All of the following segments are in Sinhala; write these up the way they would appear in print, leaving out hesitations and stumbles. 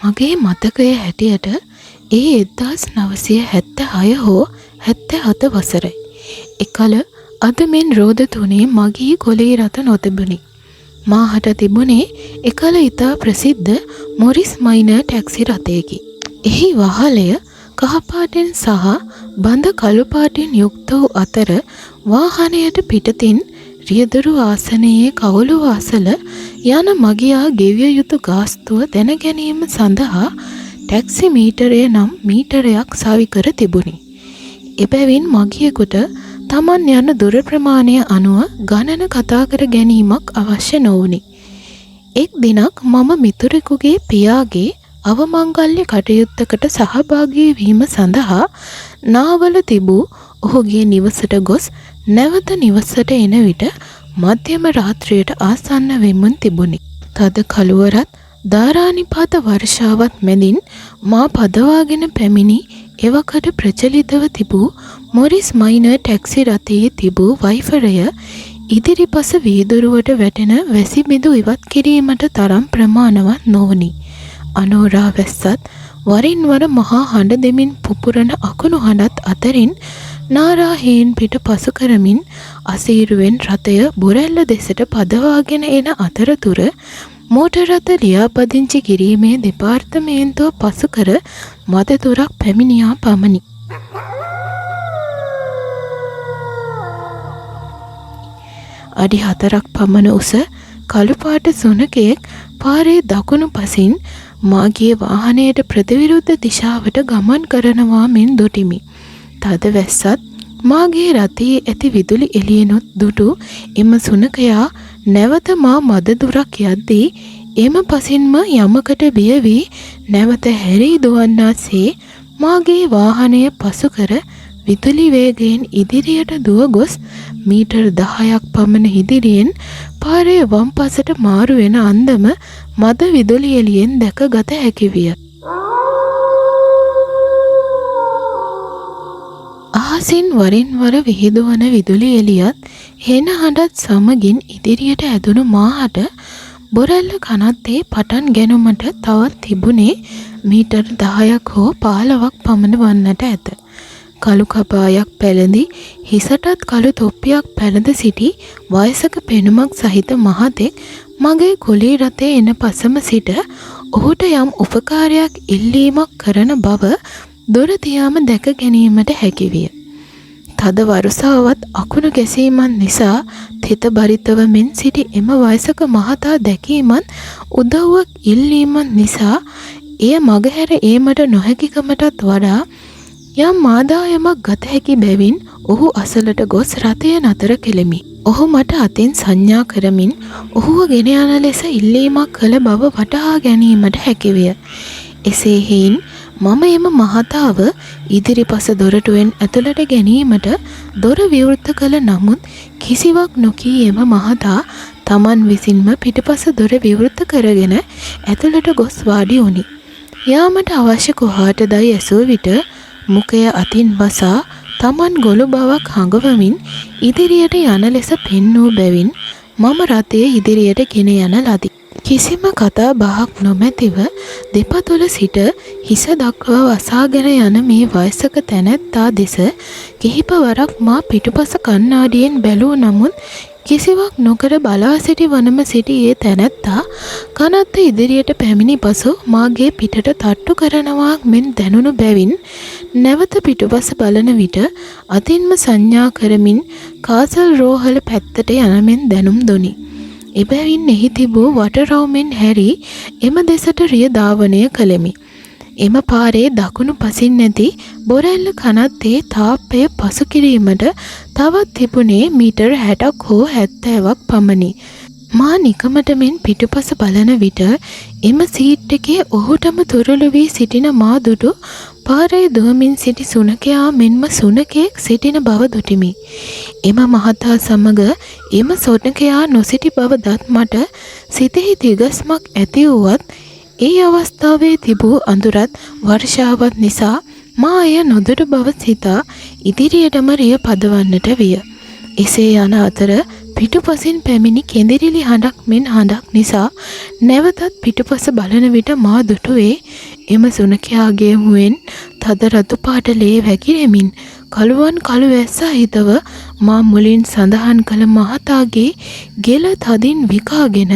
මගේ මතකයේ හැටියට ඒ 1976 හෝ 77 වසරයි. එකල අද මෙන් රෝද තුනේ මගේ කොළේ රත නොතිබුණි. මාහට තිබුණේ එකල ඉතා ප්‍රසිද්ධ මොරිස් මයිනර් ටැක්සි රථයකි. එහි වහලය කහපාටින් සහ බඳ කළු පාටින් යුක්ත වූ අතර වාහනයට පිටතින් රියදුරු ආසනයේ කවුළු වාසල යන මගියා ගෙවිය යුතු ගාස්තුව දැන ගැනීම සඳහා ටැක්සි මීටරය නම් මීටරයක් සවි කර තිබුණි. එබැවින් මගියෙකුට තමන් යන දුර ප්‍රමාණය අනුව ගණන කතා කර ගැනීමක් අවශ්‍ය නොවුණි. එක් දිනක් මම මිතුරෙකුගේ පියාගේ අවමංගල්‍ය කටයුත්තකට සහභාගී වීම සඳහා නාවල තිබූ ඔහුගේ නිවසට ගොස් නැවත නිවසට එන විට මධ්‍යම රාත්‍රියට ආසන්න වෙමුන් තිබුණි. තද කළුවරත් ධාරානිපාත වර්ෂාවත් මැදින් මා පදවාගෙන පැමිණි එවකට ප්‍රචලිතව තිබූ මොරිස් මයිනර් ටැක්සි රථයේ තිබූ වයිෆරය ඉදිරිපස වීදුරුවට වැටෙන වැසි බිඳු ඉවත් කිරීමට තරම් ප්‍රමාණවත් නොවුනි. අනෝරා වැස්සත් වරින් වර මහා හඬ දෙමින් පුපුරන අකුණු හඬත් අතරින් නාරා හේන් පිට පසු කරමින් අසීරුවෙන් රථය බොරැල්ල දෙසට පදවාගෙන එන අතරතුර මෝටර් රථ ලියාපදිංචි කිරීමේ දෙපාර්තමේන්තුව පසු කර මද තුරක් පැමිණියා පමණි. අඩි 4ක් පමණ උස කළුපාට සුනකයෙක් පාරේ දකුණු පසින් මාගේ වාහනයට ප්‍රතිවිරුද්ධ දිශාවට ගමන් කරනවා මෙන් දොටිමි. තද වැස්සත් මාගේ රථයේ ඇති විදුලි එළියනොත් දුටු එම සුනකයා නැවත මා මද දුරක් යද්දී එම පසින්ම යමකට බිය වී නැවත හැරී දුවන්නාසේ මාගේ වාහනය පසු කර විදුලි වේගයෙන් ඉදිරියට දුව ගොස් මීටර් 10ක් පමණ ඉදිරියෙන් පාරේ වම් පසට මාරු වෙන අන්දම මද විදුලි එළියෙන් දැකගත හැකි විය. අහසින් වරින් වර විහිදුවන විදුලි එළියත් හෙන හඬත් සමගින් ඉදිරියට ඇදුණු මාහට බොරැල්ල කනත්තේ පටන් ගැනුමට තවත් තිබුණේ මීටර් 10ක් හෝ 15ක් පමණ වන්නට ඇත. කළු කපායක් පැළඳි හිසටත් කළු තොප්පියක් පැළඳ සිටි වයසක පෙනුමක් සහිත මහතෙක් මගේ කොළේ රථයේ එන පසම සිට ඔහුට යම් උපකාරයක් ඉල්ලීමක් කරන බව දොර තියාම දැක ගැනීමට හැකි විය. තද වරුසාවත් අකුණු ගැසීමන් නිසා තෙත බරිතව මෙන් සිටි එම වයසක මහතා දැකීමත් උදව්වක් ඉල්ලීමත් නිසා එය මගහැර ඒමට නොහැකිකමටත් වඩා යම් ආදායමක් ගත හැකි බැවින් ඔහු අසලට ගොස් රථය නතර කෙලෙමි. ඔහු මට අතින් සංඥා කරමින් ඔහුව ගෙන යන ලෙස ඉල්ලීමක් කළ බව වටහා ගැනීමට හැකි විය. එසේ හේයින් මම එම මහතාව ඉදිරිපස දොරටුවෙන් ඇතුළට ගැනීමට දොර විවෘත කළ නමුත් කිසිවක් නොකී එම මහතා තමන් විසින්ම පිටපස දොර විවෘත කරගෙන ඇතුළට ගොස් වාඩි වුණි. යාමට අවශ්‍ය කොහාටදයි ඇසූ විට මුඛය අතින් වසා තමන් ගොළු බවක් හඟවමින් ඉදිරියට යන ලෙස පෙන්වූ බැවින් මම රථය ඉදිරියට ගෙන යන ලදී. කිසිම කතා බහක් නොමැතිව දෙපතුල සිට හිස දක්වා වසාගෙන යන මේ වයසක තැනැත්තා දෙස කිහිප වරක් මා පිටුපස කණ්ණාඩියෙන් බැලූ නමුත් කිසිවක් නොකර බලා සිටි වනම සිටි ඒ තැනැත්තා කනත්ත ඉදිරියට පැමිණි පසු මාගේ පිටට තට්ටු කරනවා මෙන් දැනුණු බැවින් නැවත පිටුපස බලන විට අතින්ම සංඥා කරමින් කාසල් රෝහල පැත්තට යනමෙන් දැනුම් දුනි. එබැවින් එහි තිබූ වටරවුමෙන් හැරී එම දෙසට රිය ධාවනය කළෙමි. එම පාරේ දකුණු පසින් නැති බොරැල්ල කනත්තේ තාප්පය පසු කිරීමට තවත් තිබුණේ මීටර් 60ක් හෝ 70ක් පමණි. මා නිකමට මෙන් පිටුපස බලන විට එම සීට් එකේ ඔහුටම තුරුළු වී සිටින මා දුටු පාරේ දුවමින් සිටි සුනකයා මෙන්ම සුනකෙක් සිටින බව දුටිමි. එම මහතා සමග එම සොනකයා නොසිටි බව දත් මට සිතෙහි තිගස්මක් ඇති වුවත් ඒ අවස්ථාවේ තිබූ අඳුරත් වර්ෂාවත් නිසා මා එය නොදුටු බව සිතා ඉදිරියටම රිය පදවන්නට විය. එසේ යන අතර පිටුපසින් පැමිණි කෙඳිරිලි හඬක් මෙන් හඬක් නිසා නැවතත් පිටුපස බලන විට මා දුටුවේ එම සුනඛයාගේ මුවෙන් තද රතු පාට ලේ වැగిරෙමින් කළුවන් කළු වැස්සා හිතව මා මුලින් සඳහන් කළ මහතාගේ ගෙල තදින් විකාගෙන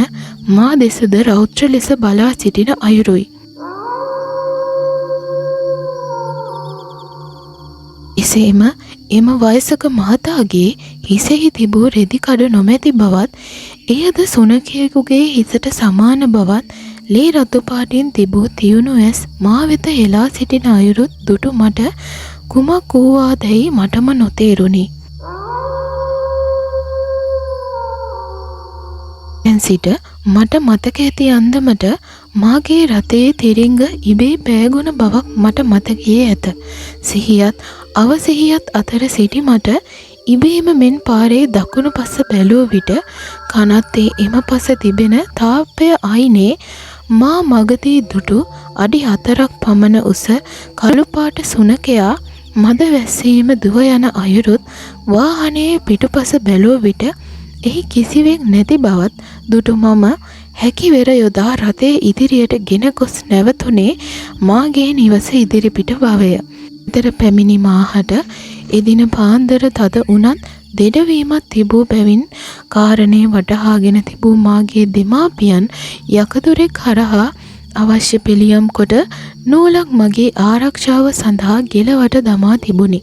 මා දෙසද රෞද්‍ර ලෙස බලා සිටින අයුරුයි. එසේම එම වයසක මහතාගේ හිසෙහි තිබූ රෙදි කඩ නොමැති බවත් එයද සුනඛයෙකුගේ හිසට සමාන බවත් ලේ රතු පාටින් තිබූ තියුණු ඇස් මා වෙත හෙලා සිටින අයුරුත් දුටු මට කුමක් වූවාදැයි මටම නොතේරුණි. දැන් සිට මට මතක ඇති අන්දමට මාගේ රථයේ තිරිංග ඉබේ පෑගුණ බවක් මට මතකයේ ඇත. සිහියත් අවසිහියත් අතර සිටි මට ඉබේම මෙන් පාරේ දකුණු පස බැලුව විට කනත්තේ එම පස තිබෙන තාප්පය අයිනේ මා මගදී දුටු අඩි 4ක් පමණ උස කළුපාට සුනඛයා මද වැස්සීම දුව යන අයුරුත් වාහනයේ පිටුපස බැලුව විට එහි කිසිවෙක් නැති බවත් දුටු මම හැකිවෙර යොදා රථයේ ඉදිරියට ගෙන ගොස් නැවතුනේ මාගේ නිවස ඉදිරිපිට බවය. ඊතර පැමිණි මාහට එදින පාන්දර තද උනත් දෙඩවීමක් තිබූ බැවින් කාරණේ වටහාගෙන තිබූ මාගේ දෙමාපියන් යකදුරෙක් හරහා අවශ්‍ය පිළියම් කොට නූලක් මගේ ආරක්ෂාව සඳහා ගෙලවට දමා තිබුණි.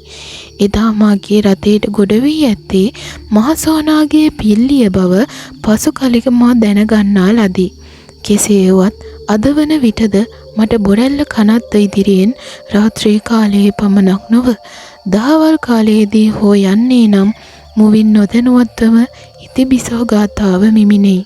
එදා මාගේ රථයට ගොඩ වී ඇත්තේ මහසෝනාගේ පිල්ලිය බව පසු කලෙක මා දැනගන්නා ලදී. කෙසේ වුවත් අද වන විටද මට බොරැල්ල කනත්ත ඉදිරියෙන් රාත්‍රී කාලයේ පමණක් නොව දහවල් කාලයේදී හෝ යන්නේ නම් මුවින් නොදැනුවත්වම ඉතිබිසෝ ගාථාව මිමිනෙයි.